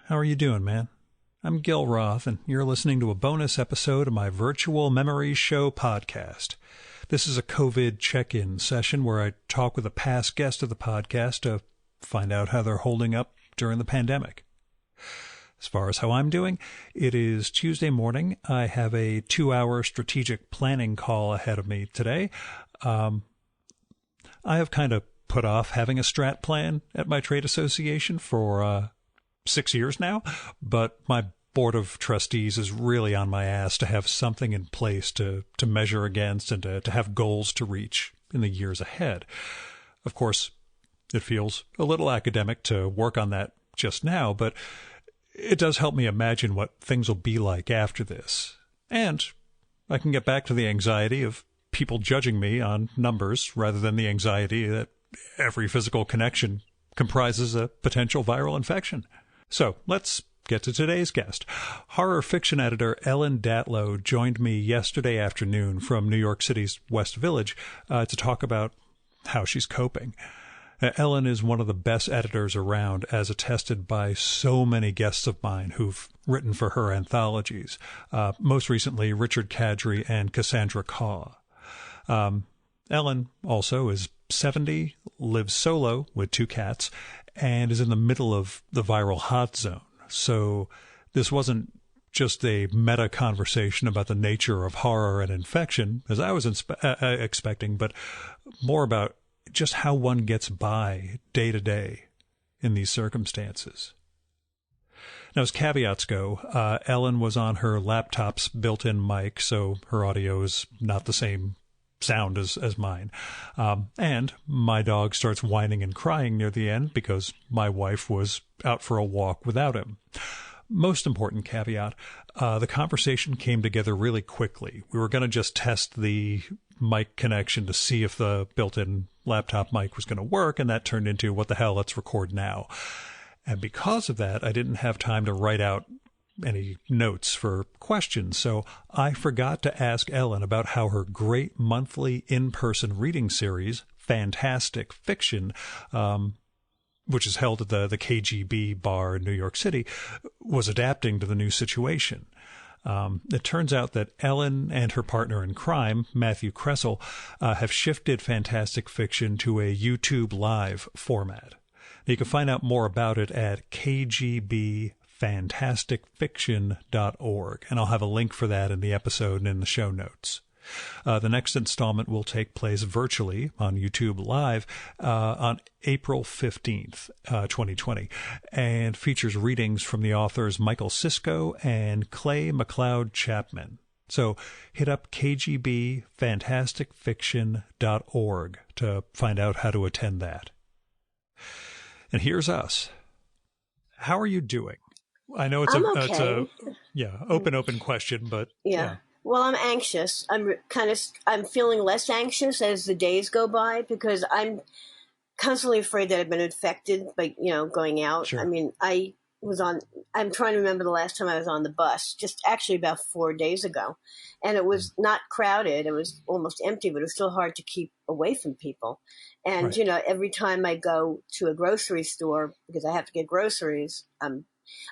How are you doing, man? I'm Gil Roth, and you're listening to a bonus episode of my Virtual Memories Show podcast. This is a COVID check-in session where I talk with a past guest of the podcast to find out how they're holding up during the pandemic. As far as how I'm doing, it is Tuesday morning. I have a 2-hour strategic planning call ahead of me today. I have kind of put off having a strat plan at my trade association for 6 years now, but my board of trustees is really on my ass to have something in place to measure against and to have goals to reach in the years ahead. Of course, it feels a little academic to work on that just now, but it does help me imagine what things will be like after this. And I can get back to the anxiety of people judging me on numbers rather than the anxiety that every physical connection comprises a potential viral infection. So let's get to today's guest. Horror fiction editor Ellen Datlow joined me yesterday afternoon from New York City's West Village to talk about how she's coping. Ellen is one of the best editors around, as attested by so many guests of mine who've written for her anthologies, most recently Richard Kadrey and Cassandra Caw. Ellen also is 70, lives solo with 2 cats, and is in the middle of the viral hot zone. So this wasn't just a meta conversation about the nature of horror and infection, as I was expecting, but more about just how one gets by day to day in these circumstances. Now, as caveats go, Ellen was on her laptop's built-in mic, so her audio is not the same sound as mine. And my dog starts whining and crying near the end because my wife was out for a walk without him. Most important caveat, the conversation came together really quickly. We were going to just test the mic connection to see if the built-in laptop mic was going to work, and that turned into, what the hell, let's record now. And because of that, I didn't have time to write out any notes for questions, so I forgot to ask Ellen about how her great monthly in-person reading series, Fantastic Fiction, which is held at the KGB bar in New York City, was adapting to the new situation. It turns out that Ellen and her partner in crime, Matthew Kressel, have shifted Fantastic Fiction to a YouTube Live format. You can find out more about it at kgbfantasticfiction.org, and I'll have a link for that in the episode and in the show notes. The next installment will take place virtually on YouTube Live on April 15th, 2020, and features readings from the authors Michael Sisko and Clay McLeod Chapman. So hit up kgbfantasticfiction.org to find out how to attend that. And here's us. How are you doing? I know it's okay. open question, but yeah. Well, I'm anxious. I'm feeling less anxious as the days go by because I'm constantly afraid that I've been infected by, going out. Sure. I mean, I'm trying to remember the last time I was on the bus, just actually about 4 days ago. And it was not crowded. It was almost empty, but it was still hard to keep away from people. And, right. Every time I go to a grocery store, because I have to get groceries, I'm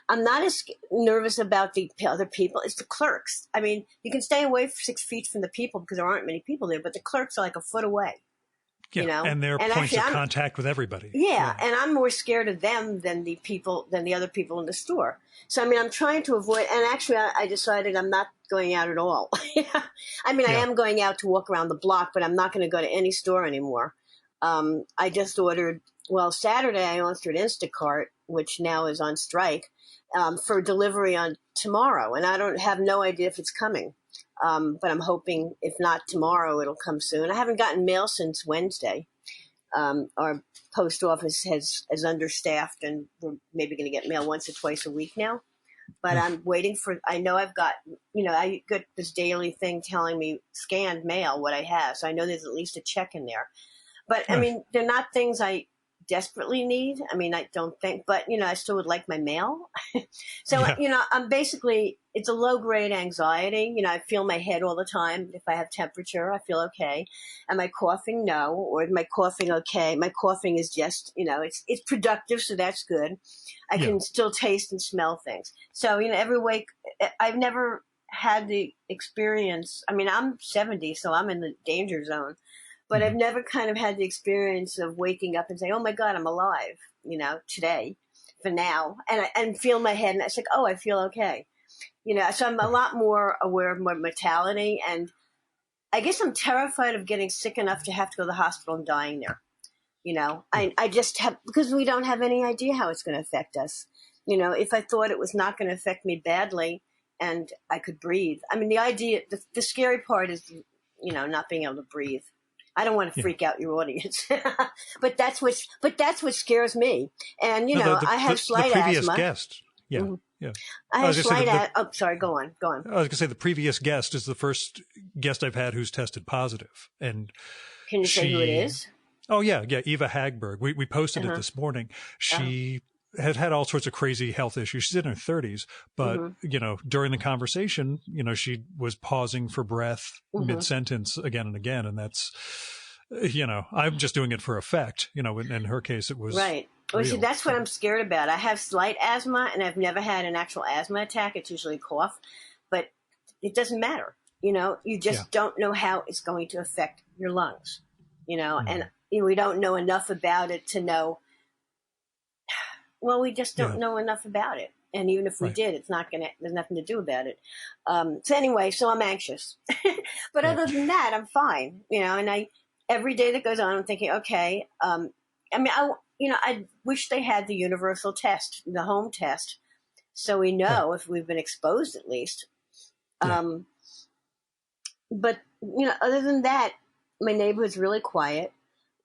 not as nervous about the other people. It's the clerks. I mean, you can stay away 6 feet from the people because there aren't many people there, but the clerks are like a foot away. Yeah, and they're points of contact with everybody. Yeah, and I'm more scared of them than the other people in the store. So, I mean, I'm trying to avoid, and actually I decided I'm not going out at all. I mean, I am going out to walk around the block, but I'm not going to go to any store anymore. I just ordered, Saturday I ordered Instacart, which now is on strike, for delivery on tomorrow. And I have no idea if it's coming. But I'm hoping if not tomorrow, it'll come soon. I haven't gotten mail since Wednesday. Our post office is understaffed and we're maybe going to get mail once or twice a week now. But I'm waiting I know I've got, I get this daily thing telling me scanned mail, what I have. So I know there's at least a check in there. But I mean, they're not things I desperately need. I mean, I don't think, but I still would like my mail. So, I'm basically, it's a low grade anxiety. I feel my head all the time. If I have temperature, I feel okay. Am I coughing? No. Or am I coughing okay? My coughing is just, it's productive. So that's good. I can still taste and smell things. So, every week I've never had the experience. I mean, I'm 70, so I'm in the danger zone. But I've never kind of had the experience of waking up and saying, "Oh my God, I'm alive," today, for now, and feel my head, and it's like, "Oh, I feel okay," So I'm a lot more aware of my mortality, and I guess I'm terrified of getting sick enough to have to go to the hospital and dying there. I just have, because we don't have any idea how it's going to affect us. If I thought it was not going to affect me badly, and I could breathe. I mean, the scary part is, not being able to breathe. I don't want to freak out your audience, but that's what scares me. And I have slight the previous asthma. Guest, I have slight asthma. Oh, sorry. Go on. I was going to say the previous guest is the first guest I've had who's tested positive, and can you say who it is? Oh yeah, Eva Hagberg. We posted it this morning. She had all sorts of crazy health issues. She's in her 30s, but during the conversation, she was pausing for breath mid-sentence again and again, and that's, I'm just doing it for effect. In her case, it was right. Well, see, that's what I'm scared about. I have slight asthma, and I've never had an actual asthma attack. It's usually a cough, but it doesn't matter. You just don't know how it's going to affect your lungs. And we don't know enough about it to know. Well, we just don't know enough about it. And even if we did, there's nothing to do about it. So anyway, so I'm anxious, but other than that, I'm fine, and every day that goes on, I'm thinking, okay, I wish they had the universal test, the home test, so we know if we've been exposed at least. But, other than that, my neighborhood's really quiet.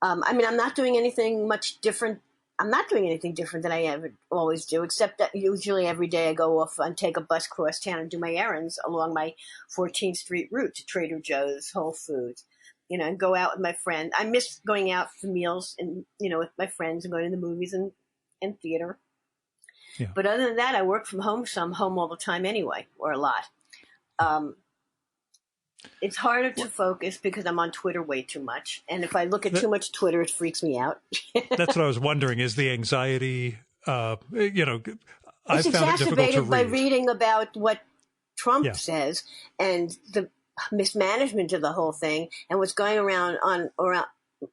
I'm not doing anything much different. I'm not doing anything different than I ever always do, except that usually every day I go off and take a bus across town and do my errands along my 14th Street route to Trader Joe's, Whole Foods, and go out with my friend. I miss going out for meals and, with my friends and going to the movies and theater. Yeah. But other than that, I work from home, so I'm home all the time anyway, or a lot. It's harder to focus because I'm on Twitter way too much. And if I look at too much Twitter, it freaks me out. That's what I was wondering, is the anxiety, it's exacerbated by reading about what Trump says and the mismanagement of the whole thing and what's going around all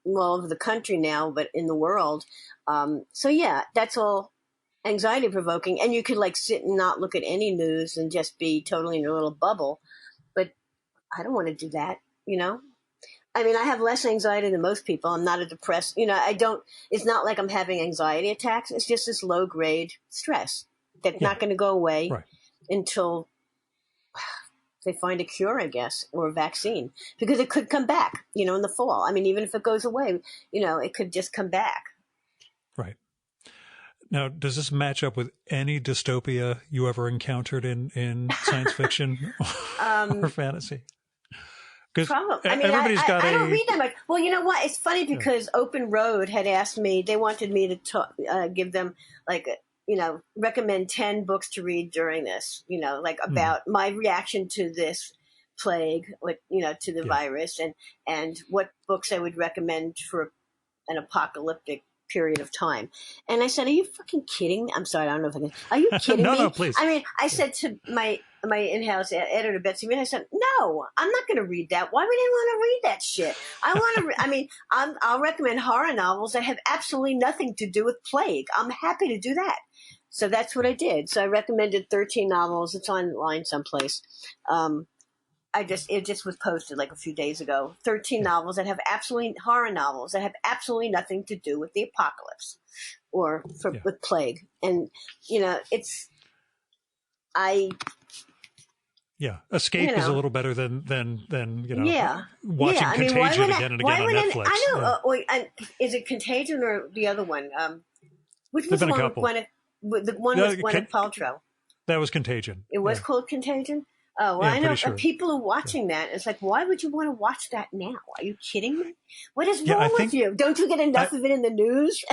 over the country now, but in the world. That's all anxiety provoking. And you could sit and not look at any news and just be totally in your little bubble. I don't want to do that, I have less anxiety than most people. I'm not a depressed, it's not like I'm having anxiety attacks. It's just this low grade stress that's not going to go away until they find a cure, I guess, or a vaccine, because it could come back, in the fall. Even if it goes away, it could just come back. Right. Now, does this match up with any dystopia you ever encountered in science fiction or fantasy? Probably. I don't read that much. Well, you know what? It's funny because Open Road had asked me, they wanted me to give them recommend 10 books to read during this, about my reaction to this plague, to the virus and what books I would recommend for an apocalyptic period of time. And I said, are you fucking kidding me? I'm sorry, I don't know if I can. Are you kidding me? No, please. I said to my in-house editor, Betsy, I said, no, I'm not going to read that. Why would anyone want to read that shit? I want to, I'll recommend horror novels that have absolutely nothing to do with plague. I'm happy to do that. So that's what I did. So I recommended 13 novels. It's online someplace. It just was posted a few days ago. 13 novels that have horror novels that have absolutely nothing to do with the apocalypse or with plague. And, escape is a little better than watching I Contagion again and again on Netflix. I know. Is it Contagion or the other one? Which was the one with Gwyneth Paltrow? That was Contagion. It was called Contagion? Oh, well, Yeah, I I'm know pretty sure. people are Yeah. watching that. It's like, why would you want to watch that now? Are you kidding me? What is Yeah, I wrong with think you? Don't you get enough of it in the news?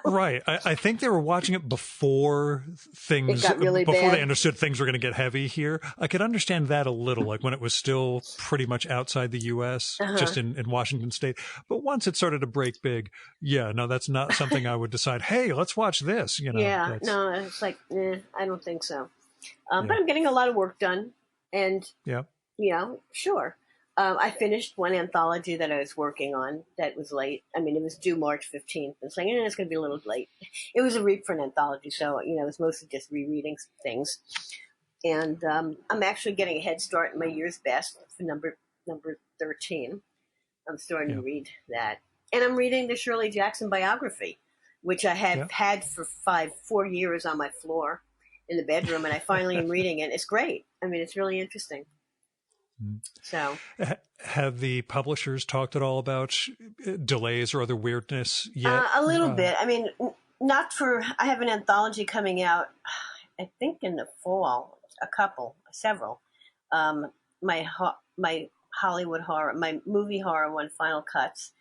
right. I think they were watching it before It got really before they bad. understood things were going to get heavy here. I could understand that a little, like when it was still pretty much outside the U.S., Uh-huh. just in Washington State. But once it started to break big, yeah, no, that's not something I would decide, hey, let's watch this. Yeah, That's, no, it's like, I don't think so. But yeah, I'm getting a lot of work done, and yeah, sure. I finished one anthology that I was working on that was late. I mean, it was due March 15th. It's like, it's going to be a little late. It was a reprint anthology, so, it was mostly just rereading things. And I'm actually getting a head start in my year's best for number 13. I'm starting yeah, to read that. And I'm reading the Shirley Jackson biography, which I have yeah. had for 4 years on my floor in the bedroom, and I finally am reading it. It's great. I mean, it's really interesting. So, Have the publishers talked at all about delays or other weirdness yet? a little bit. I mean, not for. I have an anthology coming out, I think in the fall. Several. My Hollywood horror, my movie horror one, Final Cuts,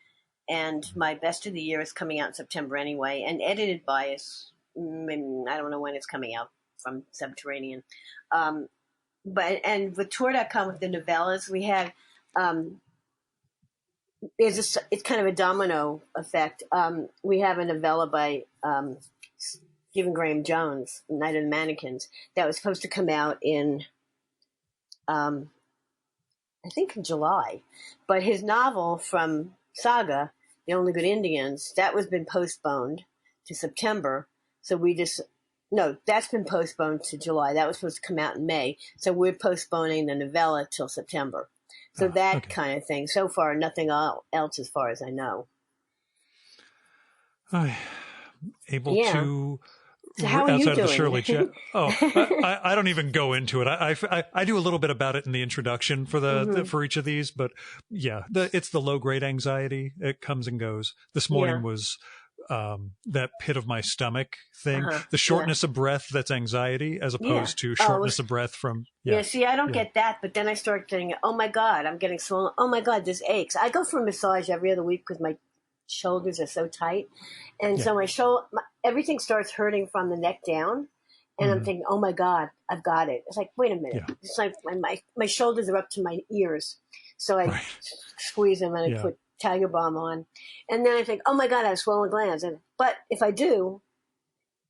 and my Best of the Year is coming out in September anyway, and edited by us. I don't know when it's coming out from Subterranean. And with Tour.com with the novellas, we had it's kind of a domino effect. We have a novella by Stephen Graham Jones, Night of the Mannequins, that was supposed to come out in I think in July, but his novel from Saga, The Only Good Indians, that was been postponed to September. So that's been postponed to July. That was supposed to come out in May. So we're postponing the novella till September. So that okay. kind of thing. So far, nothing else as far as I know. Able Yeah. to So how are you outside of the doing? Shirley Jackson. I don't even go into it. I do a little bit about it in the introduction for for each of these, but yeah, it's the low grade anxiety. It comes and goes. This morning was that pit of my stomach thing, the shortness of breath. That's anxiety as opposed to shortness of breath from. Yeah, see, I don't get that, but then I start getting, oh my God, I'm getting swollen. Oh my God, this aches. I go for a massage every other week because my shoulders are so tight. And so everything starts hurting from the neck down. And I'm thinking, oh my God, I've got it. It's like, wait a minute. Yeah. It's like my shoulders are up to my ears. So I squeeze them and I put Tiger Balm on. And then I think, oh my God, I have swollen glands. But if I do,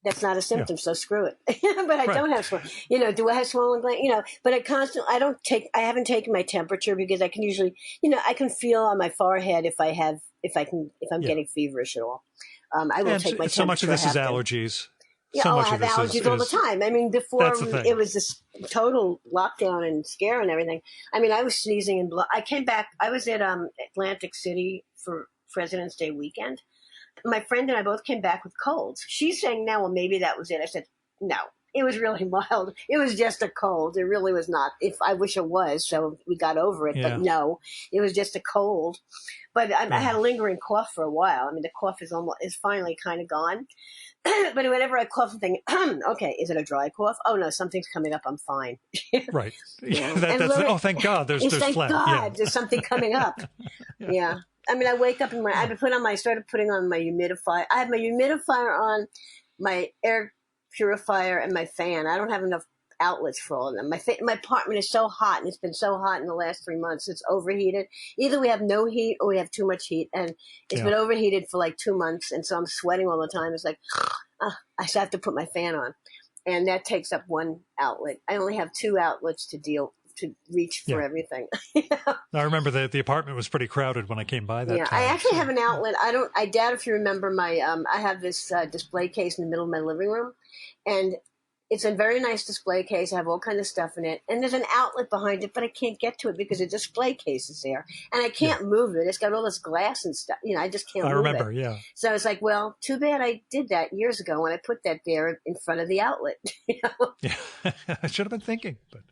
that's not a symptom, so screw it. But I don't have swollen. Do I have swollen glands? But I haven't taken my temperature because I can usually, I can feel on my forehead if I'm getting feverish at all. I will take my temperature. So much of this is allergies. Yeah, I have allergies all the time. I mean, before it was this total lockdown and scare and everything. I mean, I was sneezing and blood. I came back. I was at Atlantic City for President's Day weekend. My friend and I both came back with colds. She's saying now, well, maybe that was it. I said, no, it was really mild. It was just a cold. It really was not. I wish it was, so we got over it. But no, it was just a cold. But I had a lingering cough for a while. I mean, the cough is finally kind of gone. But whenever I cough, I think, okay, is it a dry cough? Oh no, something's coming up. I'm fine. Right. Oh, thank God. There's thank phlegm. God, there's something coming up. Yeah. I mean, I wake up and I started putting on my humidifier. I have my humidifier on, my air purifier, and my fan. I don't have enough outlets for all of them. My apartment is so hot, and it's been so hot in the last 3 months. It's overheated. Either we have no heat or we have too much heat, and it's been overheated for like 2 months, and so I'm sweating all the time. It's like, I have to put my fan on, and that takes up one outlet. I only have 2 outlets to reach for everything. I remember that the apartment was pretty crowded when I came by that time. I actually have an outlet. I doubt if you remember my, I have this display case in the middle of my living room, and it's a very nice display case. I have all kinds of stuff in it, and there's an outlet behind it, but I can't get to it because the display case is there, and I can't move it. It's got all this glass and stuff. I just can't move it. I remember, yeah. So it's like, well, too bad I did that years ago when I put that there in front of the outlet. Yeah, I should have been thinking, but...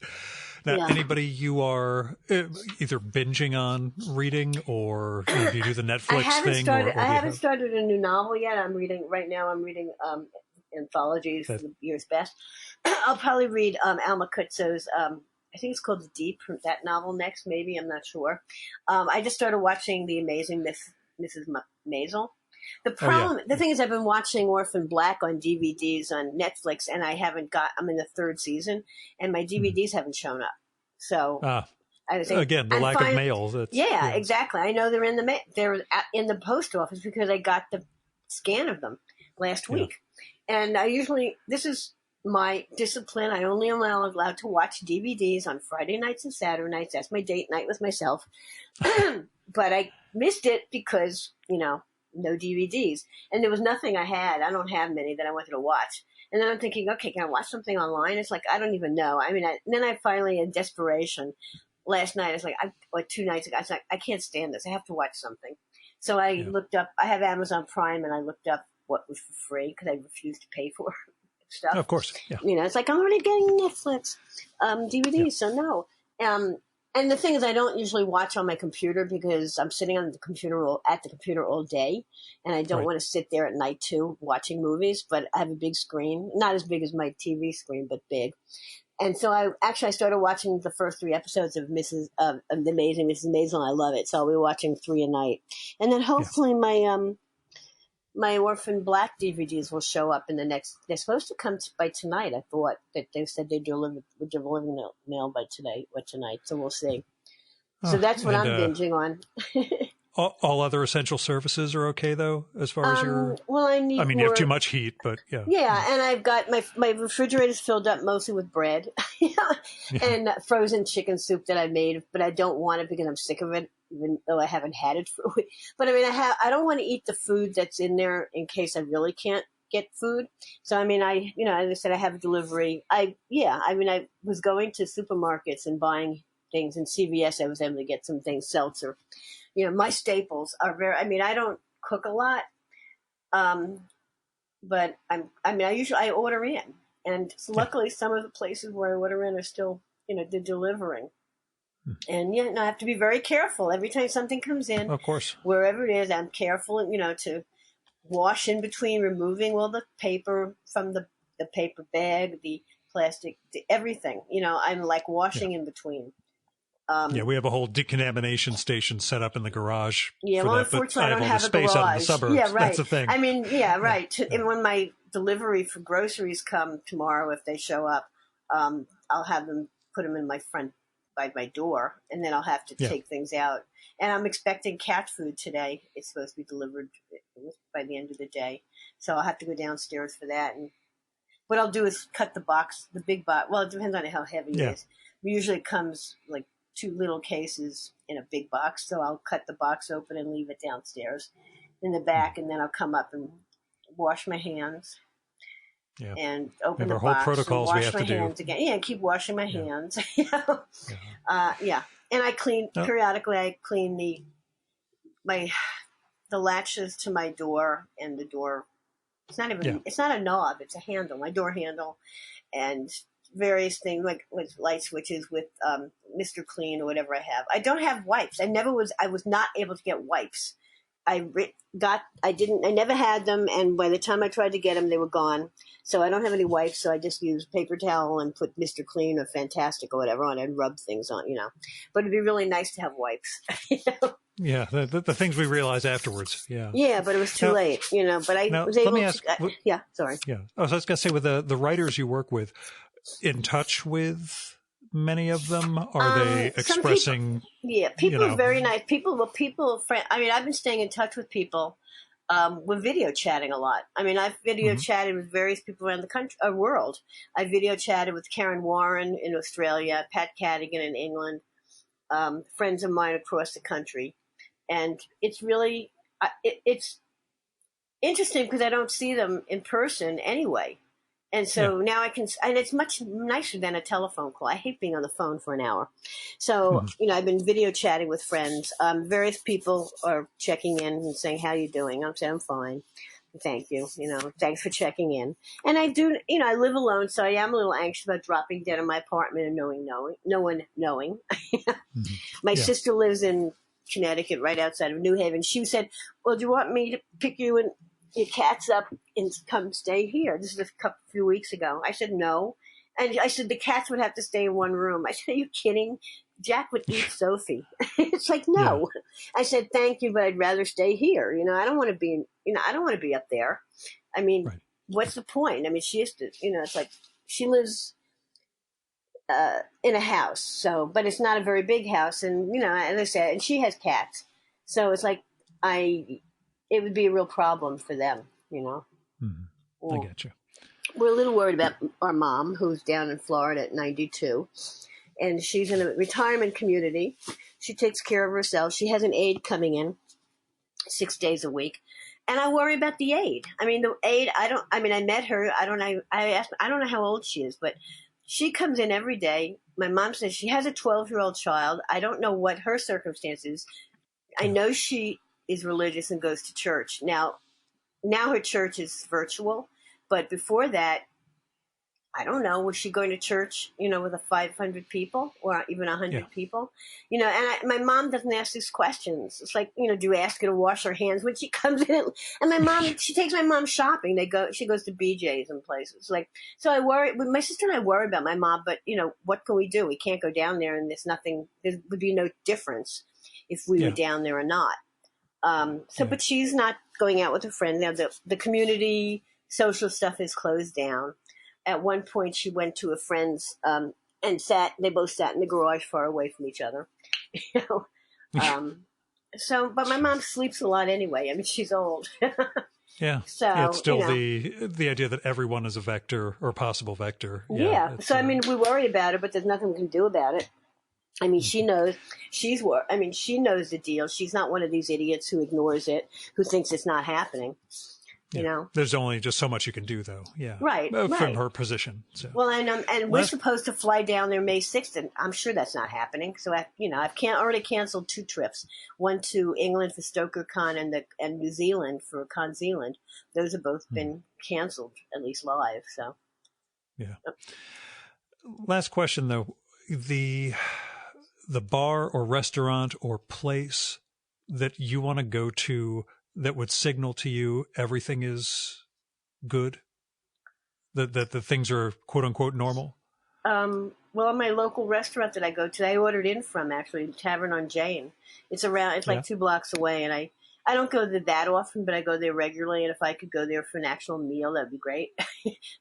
Now, anybody you are either binging on reading, or do you do the Netflix thing? I haven't started a new novel yet. I'm reading anthologies for the year's best. I'll probably read Alma Kutzo's I think it's called The Deep, that novel next, maybe. I'm not sure. I just started watching The Amazing Mrs. Maisel. The thing is, I've been watching Orphan Black on DVDs on Netflix, and I'm in the third season, and my DVDs haven't shown up. So I was again, the lack of mail. Yeah, exactly. I know they're in the post office because I got the scan of them last week. And this is my discipline. I only am allowed to watch DVDs on Friday nights and Saturday nights. That's my date night with myself. But I missed it because, no DVDs. And there was nothing I had. I don't have many that I wanted to watch. And then I'm thinking, okay, can I watch something online? It's like, I don't even know. I mean, then I finally, in desperation, last night, like 2 nights ago, I was like, I can't stand this. I have to watch something. So I looked up, I have Amazon Prime, and I looked up what was for free because I refused to pay for stuff. Of course. Yeah. It's like, I'm already getting Netflix DVDs, so no. And the thing is, I don't usually watch on my computer because I'm sitting at the computer all day, and I don't want to sit there at night too watching movies. But I have a big screen, not as big as my TV screen, but big. And so I started watching the first 3 episodes of The Amazing Mrs. Maisel, and I love it. So I'll be watching 3 a night, and then hopefully my Orphan Black DVDs will show up in the next. They're supposed to come by tonight. I thought that they said would deliver the mail by today or tonight. So we'll see. So that's what I'm binging on. All other essential services are okay though, as far as your. Well, you have too much heat, but yeah. Yeah, and I've got my refrigerator's filled up mostly with bread, and frozen chicken soup that I made, but I don't want it because I'm sick of it, even though I haven't had it for a week. But I mean, I don't want to eat the food that's in there in case I really can't get food. So I mean, as I said, I have a delivery. I was going to supermarkets and buying things, in CVS I was able to get some things, seltzer. My staples are I don't cook a lot, but I order in, and so luckily some of the places where I order in are still, they're delivering. And I have to be very careful every time something comes in. Of course, wherever it is, I'm careful, to wash in between, removing all the paper from the paper bag, the plastic, everything. I'm like washing in between. We have a whole decontamination station set up in the garage. Yeah, for well, that, unfortunately, I don't have have the a space garage. out in the suburbs. Yeah, right. That's the thing. I mean, right. And when my delivery for groceries come tomorrow, if they show up, I'll have them put them in my front by my door, and then I'll have to take things out. And I'm expecting cat food today. It's supposed to be delivered by the end of the day, so I'll have to go downstairs for that. And what I'll do is cut the big box. Well, it depends on how heavy it is. Usually, it comes like 2 little cases in a big box, so I'll cut the box open and leave it downstairs in the back, and then I'll come up and wash my hands and open the box and wash my hands again. Yeah, and keep washing my hands. And I clean periodically. I clean the latches to my door and the door. It's not even. It's not a knob. It's a handle. My door handle, and various things like with light switches, with Mr. Clean or whatever I have. I don't have wipes. I was not able to get wipes. I never had them, and by the time I tried to get them, they were gone. So I don't have any wipes, so I just use paper towel and put Mr. Clean or Fantastic or whatever on and rub things on, But it'd be really nice to have wipes. Yeah, the things we realize afterwards. Yeah. Yeah, but it was too late, But I was able to. Sorry. Yeah. Oh, so I was going to say, with the writers you work with, in touch with many of them? Are they expressing? People are very nice. I've been staying in touch with people. We're video chatting a lot. I've video chatted with various people around the country, world. I video chatted with Karen Warren in Australia, Pat Cadigan in England, friends of mine across the country, and it's really it's interesting because I don't see them in person anyway. And so now I can, and it's much nicer than a telephone call. I hate being on the phone for an hour. So, I've been video chatting with friends. Various people are checking in and saying, how you doing? I'm saying, I'm fine. Thank you. Thanks for checking in. And I do, I live alone, so I am a little anxious about dropping dead in my apartment and no one knowing. My sister lives in Connecticut, right outside of New Haven. She said, well, do you want me to pick you and your cats up and come stay here? This is a few weeks ago. I said no, And I said, the cats would have to stay in one room. I said, are you kidding? Jack would eat Sophie. It's like, no. Yeah. I said, thank you, but I'd rather stay here. I don't want to be, I don't want to be up there. I mean, right. What's the point? I mean, she used to, it's like she lives in a house. So, but it's not a very big house. And, as I said, and she has cats. So it's like, it would be a real problem for them, Mm-hmm. Well, I get you. We're a little worried about our mom, who's down in Florida at 92. And she's in a retirement community. She takes care of herself. She has an aide coming in 6 days a week. And I worry about the aide. I mean, the aide, I met her. I don't know how old she is, but she comes in every day. My mom says she has a 12-year-old child. I don't know what her circumstances. I know she is religious and goes to church. Now her church is virtual, but before that, I don't know. Was she going to church, with a 500 people or even 100 people? And my mom doesn't ask these questions. It's like, do you ask her to wash her hands when she comes in? And my mom, she takes my mom shopping. She goes to BJ's and places. So I worry, my sister and I worry about my mom, but what can we do? We can't go down there and there would be no difference if we were down there or not. But she's not going out with a friend. Now the community social stuff is closed down. At one point, she went to a friend's and they both sat in the garage far away from each other. But my mom sleeps a lot anyway. I mean, she's old. Yeah. So it's still the idea that everyone is a vector or possible vector. Yeah. So, I mean, we worry about it, but there's nothing we can do about it. I mean, she knows she knows the deal. She's not one of these idiots who ignores it, who thinks it's not happening. There's only just so much you can do, though. Yeah, right. From her position. So. Well, and we're supposed to fly down there May 6th, and I'm sure that's not happening. So I've already canceled 2 trips. One to England for Stoker Con and New Zealand for Con Zealand. Those have both been canceled, at least live. So yeah. Last question though, the bar or restaurant or place that you want to go to that would signal to you everything is good, that the things are quote unquote normal? Well, my local restaurant that I go to, I ordered in from actually Tavern on Jane. It's like 2 blocks away, and I don't go there that often, but I go there regularly. And if I could go there for an actual meal, that'd be great.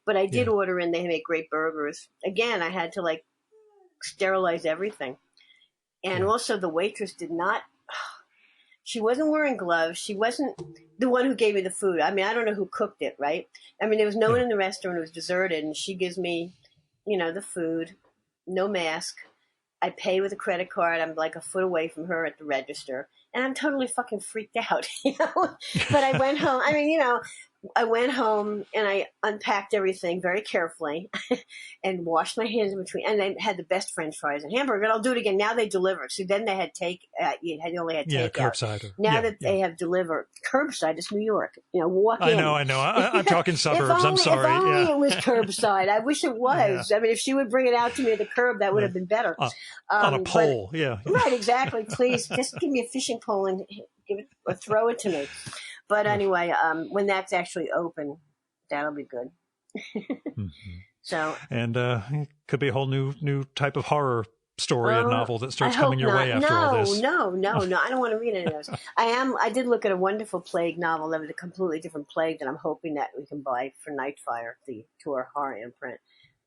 But I did order in. They make great burgers. Again, I had to sterilize everything, and also the waitress did not. She wasn't wearing gloves. She wasn't the one who gave me the food. I mean, I don't know who cooked it, right? I mean, there was no one in the restaurant. It was deserted, and she gives me, the food, no mask. I pay with a credit card. I'm like a foot away from her at the register, and I'm totally fucking freaked out, But I went home. I mean, I went home and I unpacked everything very carefully and washed my hands in between. And I had the best French fries and hamburger. And I'll do it again. Now they deliver. So then they had you only had takeout. Curbside. Now that they have delivered curbside, it's New York. Walk in. I know. I'm talking suburbs. I'm sorry. If only it was curbside. I wish it was. I mean, if she would bring it out to me at the curb, that would have been better. On a pole. Right. Exactly. Please just give me a fishing pole and give it or throw it to me. But anyway, when that's actually open, that'll be good. Mm-hmm. So, and it could be a whole new type of horror story and novel that starts coming your way after all this. No. I don't want to read any of those. I did look at a wonderful plague novel that was a completely different plague that I'm hoping that we can buy for Nightfire, the Tor horror imprint.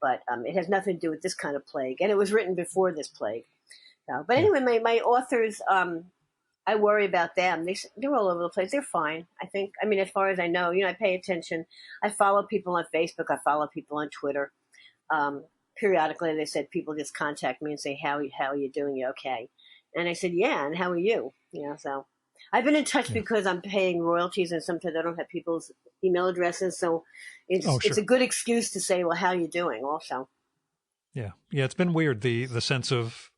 But it has nothing to do with this kind of plague, and it was written before this plague. So, but anyway, my authors. I worry about them. They're all over the place. They're fine, I think. I mean, as far as I know, I pay attention. I follow people on Facebook. I follow people on Twitter. Periodically, they said people just contact me and say, how are you doing? You okay? And I said, yeah, and how are you? So I've been in touch because I'm paying royalties, and sometimes I don't have people's email addresses. So it's a good excuse to say, well, how are you doing also? Yeah. Yeah, it's been weird, the sense of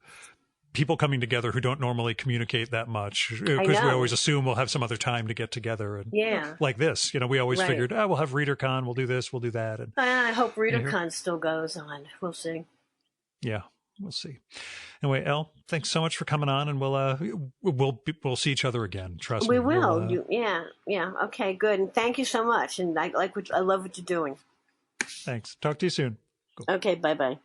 people coming together who don't normally communicate that much, because we always assume we'll have some other time to get together. And like this, we always figured, we'll have ReaderCon, we'll do this, we'll do that. And I hope ReaderCon still goes on. We'll see. Yeah, we'll see. Anyway, Elle, thanks so much for coming on, and we'll see each other again. Trust me. We will. Yeah. Okay, good. And thank you so much. And I love what you're doing. Thanks. Talk to you soon. Okay, bye-bye.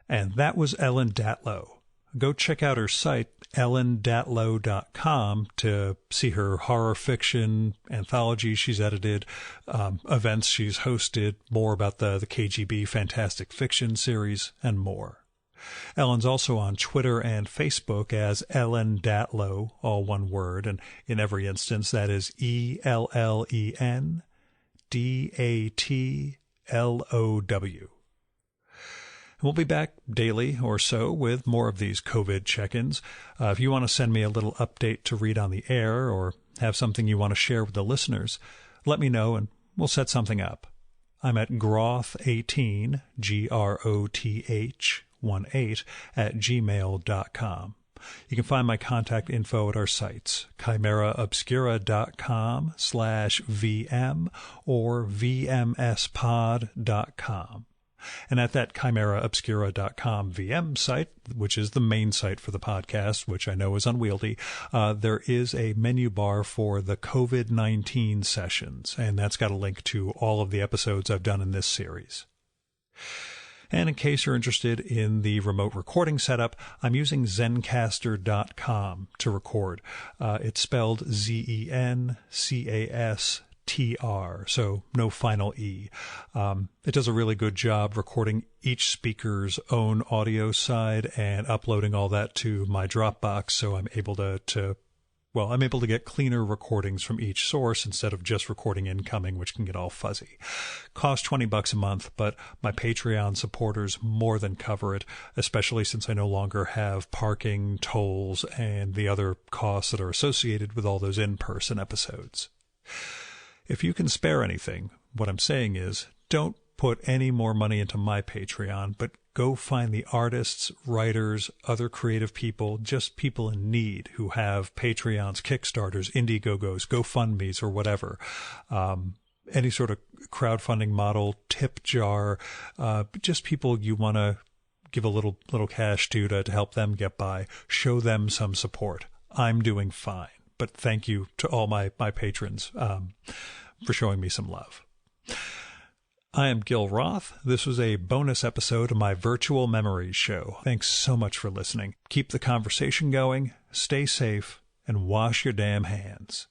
And that was Ellen Datlow. Go check out her site, ellendatlow.com, to see her horror fiction anthology she's edited, events she's hosted, more about the KGB Fantastic Fiction series, and more. Ellen's also on Twitter and Facebook as Ellen Datlow, all one word, and in every instance that is ELLENDATLOW. We'll be back daily or so with more of these COVID check-ins. If you want to send me a little update to read on the air or have something you want to share with the listeners, let me know and we'll set something up. I'm at groth18, GROTH18, @gmail.com. You can find my contact info at our sites, chimeraobscura.com/VM or vmspod.com. And at that chimeraobscura.com VM site, which is the main site for the podcast, which I know is unwieldy, there is a menu bar for the COVID-19 sessions, and that's got a link to all of the episodes I've done in this series. And in case you're interested in the remote recording setup, I'm using Zencastr.com to record. It's spelled ZENCASTR, so no final E. It does a really good job recording each speaker's own audio side and uploading all that to my Dropbox, so I'm able to get cleaner recordings from each source instead of just recording incoming, which can get all fuzzy. Costs $20 a month, but my Patreon supporters more than cover it, especially since I no longer have parking, tolls, and the other costs that are associated with all those in-person episodes. If you can spare anything, what I'm saying is, don't put any more money into my Patreon, but go find the artists, writers, other creative people, just people in need who have Patreons, Kickstarters, Indiegogos, GoFundMes, or whatever. Any sort of crowdfunding model, tip jar, just people you want to give a little cash to help them get by. Show them some support. I'm doing fine, but thank you to all my patrons for showing me some love. I am Gil Roth. This was a bonus episode of my Virtual Memories show. Thanks so much for listening. Keep the conversation going, stay safe, and wash your damn hands.